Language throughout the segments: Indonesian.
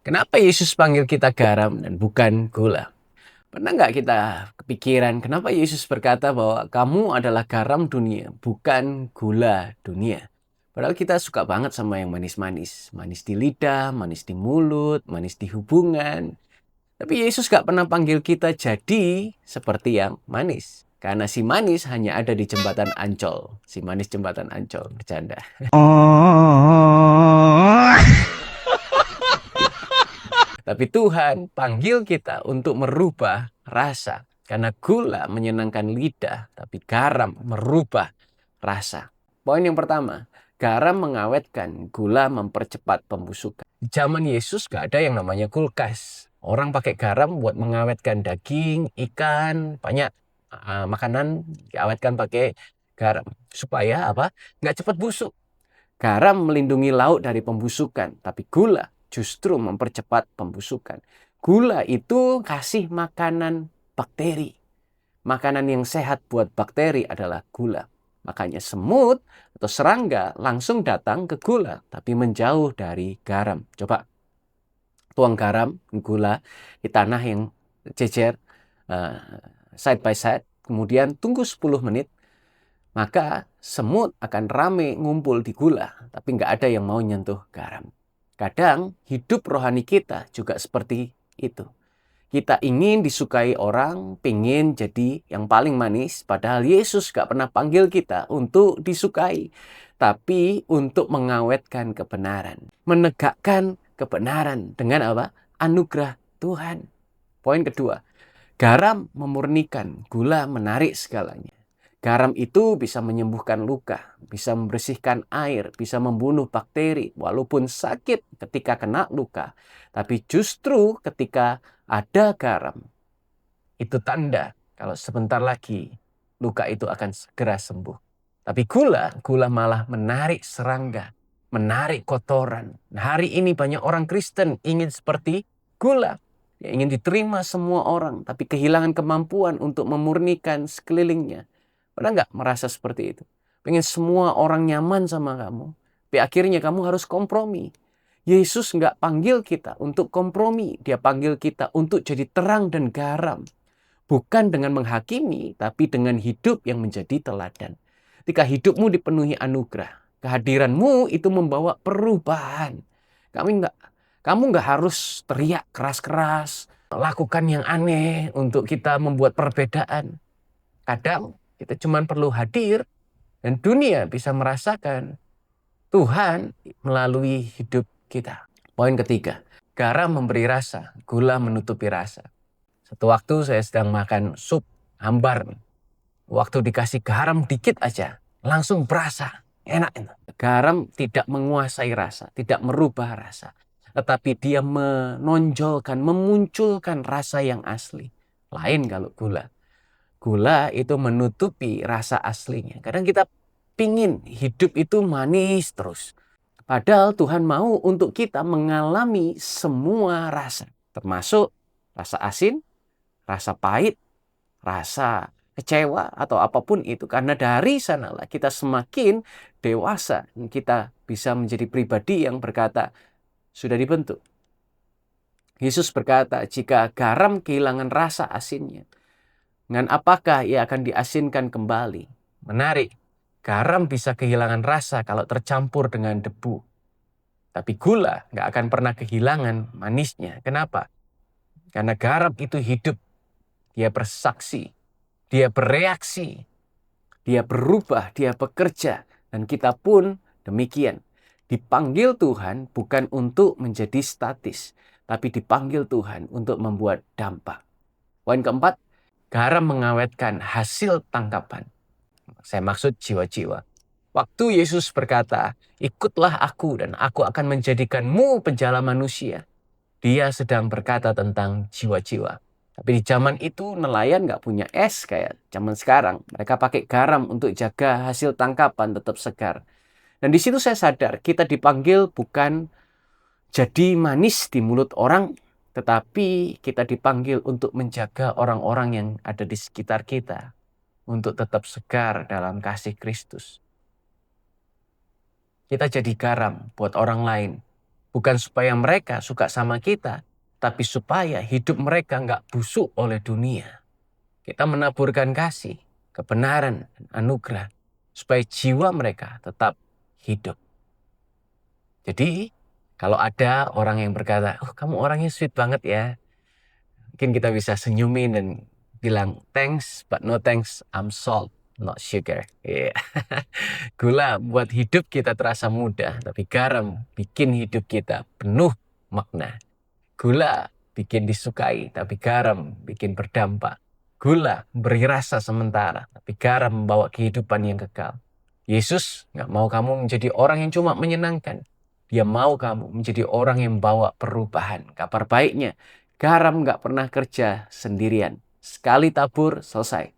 Kenapa Yesus panggil kita garam dan bukan gula? Pernah nggak kita kepikiran kenapa Yesus berkata bahwa kamu adalah garam dunia, bukan gula dunia? Padahal kita suka banget sama yang manis-manis. Manis di lidah, manis di mulut, manis di hubungan. Tapi Yesus nggak pernah panggil kita jadi seperti yang manis. Karena si manis hanya ada di jembatan Ancol. Si manis jembatan Ancol, bercanda. Tapi Tuhan panggil kita untuk merubah rasa. Karena gula menyenangkan lidah, tapi garam merubah rasa. Poin yang pertama, garam mengawetkan, gula mempercepat pembusukan. Di zaman Yesus gak ada yang namanya kulkas. Orang pakai garam buat mengawetkan daging, ikan, banyak makanan diawetkan pakai garam. Supaya apa? Gak cepat busuk. Garam melindungi lauk dari pembusukan, tapi gula justru mempercepat pembusukan. Gula itu kasih makanan bakteri. Makanan yang sehat buat bakteri adalah gula. Makanya semut atau serangga langsung datang ke gula, tapi menjauh dari garam. Coba tuang garam, gula di tanah yang jejer, side by side, kemudian tunggu 10 menit, maka semut akan rame ngumpul di gula, tapi nggak ada yang mau nyentuh garam. Kadang hidup rohani kita juga seperti itu. Kita ingin disukai orang, pingin jadi yang paling manis, padahal Yesus nggak pernah panggil kita untuk disukai, tapi untuk mengawetkan kebenaran. Menegakkan kebenaran dengan apa? Anugerah Tuhan. Poin kedua, garam memurnikan, gula menarik segalanya. Garam itu bisa menyembuhkan luka, bisa membersihkan air, bisa membunuh bakteri, walaupun sakit ketika kena luka. Tapi justru ketika ada garam, itu tanda kalau sebentar lagi luka itu akan segera sembuh. Tapi gula malah menarik serangga, menarik kotoran. Nah, hari ini banyak orang Kristen ingin seperti gula. Ya, ingin diterima semua orang, tapi kehilangan kemampuan untuk memurnikan sekelilingnya. Pernah nggak merasa seperti itu? Pengen semua orang nyaman sama kamu, tapi akhirnya kamu harus kompromi. Yesus nggak panggil kita untuk kompromi. Dia panggil kita untuk jadi terang dan garam. Bukan dengan menghakimi, tapi dengan hidup yang menjadi teladan. Ketika hidupmu dipenuhi anugerah, kehadiranmu itu membawa perubahan. Kamu nggak harus teriak keras-keras, lakukan yang aneh untuk kita membuat perbedaan. Kadang kita cuma perlu hadir dan dunia bisa merasakan Tuhan melalui hidup kita. Poin ketiga, garam memberi rasa, gula menutupi rasa. Satu waktu saya sedang makan sup hambar. Waktu dikasih garam dikit aja, langsung berasa enak. Garam tidak menguasai rasa, tidak merubah rasa. Tetapi dia menonjolkan, memunculkan rasa yang asli. Lain kalau gula. Gula itu menutupi rasa aslinya. Kadang kita pingin hidup itu manis terus. Padahal Tuhan mau untuk kita mengalami semua rasa. Termasuk rasa asin, rasa pahit, rasa kecewa atau apapun itu. Karena dari sanalah kita semakin dewasa. Kita bisa menjadi pribadi yang berkata, sudah dibentuk. Yesus berkata, jika garam kehilangan rasa asinnya, dengan apakah ia akan diasinkan kembali? Menarik. Garam bisa kehilangan rasa kalau tercampur dengan debu. Tapi gula nggak akan pernah kehilangan manisnya. Kenapa? Karena garam itu hidup. Dia bersaksi. Dia bereaksi. Dia berubah. Dia bekerja. Dan kita pun demikian. Dipanggil Tuhan bukan untuk menjadi statis. Tapi dipanggil Tuhan untuk membuat dampak. Poin keempat, garam mengawetkan hasil tangkapan. Saya maksud jiwa-jiwa. Waktu Yesus berkata, ikutlah aku dan aku akan menjadikanmu penjala manusia. Dia sedang berkata tentang jiwa-jiwa. Tapi di zaman itu nelayan nggak punya es kayak zaman sekarang. Mereka pakai garam untuk jaga hasil tangkapan tetap segar. Dan di situ saya sadar kita dipanggil bukan jadi manis di mulut orang, tetapi kita dipanggil untuk menjaga orang-orang yang ada di sekitar kita. Untuk tetap segar dalam kasih Kristus. Kita jadi garam buat orang lain. Bukan supaya mereka suka sama kita, tapi supaya hidup mereka nggak busuk oleh dunia. Kita menaburkan kasih, kebenaran, dan anugerah, supaya jiwa mereka tetap hidup. Jadi, kalau ada orang yang berkata, "Oh, kamu orangnya sweet banget ya." Mungkin kita bisa senyumin dan bilang, "Thanks, but no thanks. I'm salt, not sugar." Yeah. Gula buat hidup kita terasa mudah, tapi garam bikin hidup kita penuh makna. Gula bikin disukai, tapi garam bikin berdampak. Gula beri rasa sementara, tapi garam membawa kehidupan yang kekal. Yesus nggak mau kamu menjadi orang yang cuma menyenangkan. Dia mau kamu menjadi orang yang bawa perubahan. Kabar baiknya, garam nggak pernah kerja sendirian. Sekali tabur, selesai.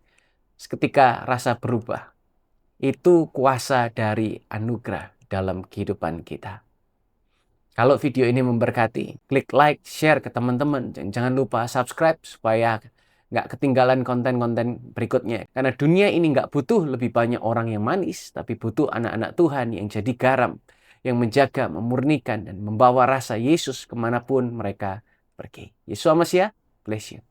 Seketika rasa berubah. Itu kuasa dari anugerah dalam kehidupan kita. Kalau video ini memberkati, klik like, share ke teman-teman. Jangan lupa subscribe supaya nggak ketinggalan konten-konten berikutnya. Karena dunia ini nggak butuh lebih banyak orang yang manis, tapi butuh anak-anak Tuhan yang jadi garam, yang menjaga, memurnikan, dan membawa rasa Yesus kemanapun mereka pergi. Yesus Masiah, bless you.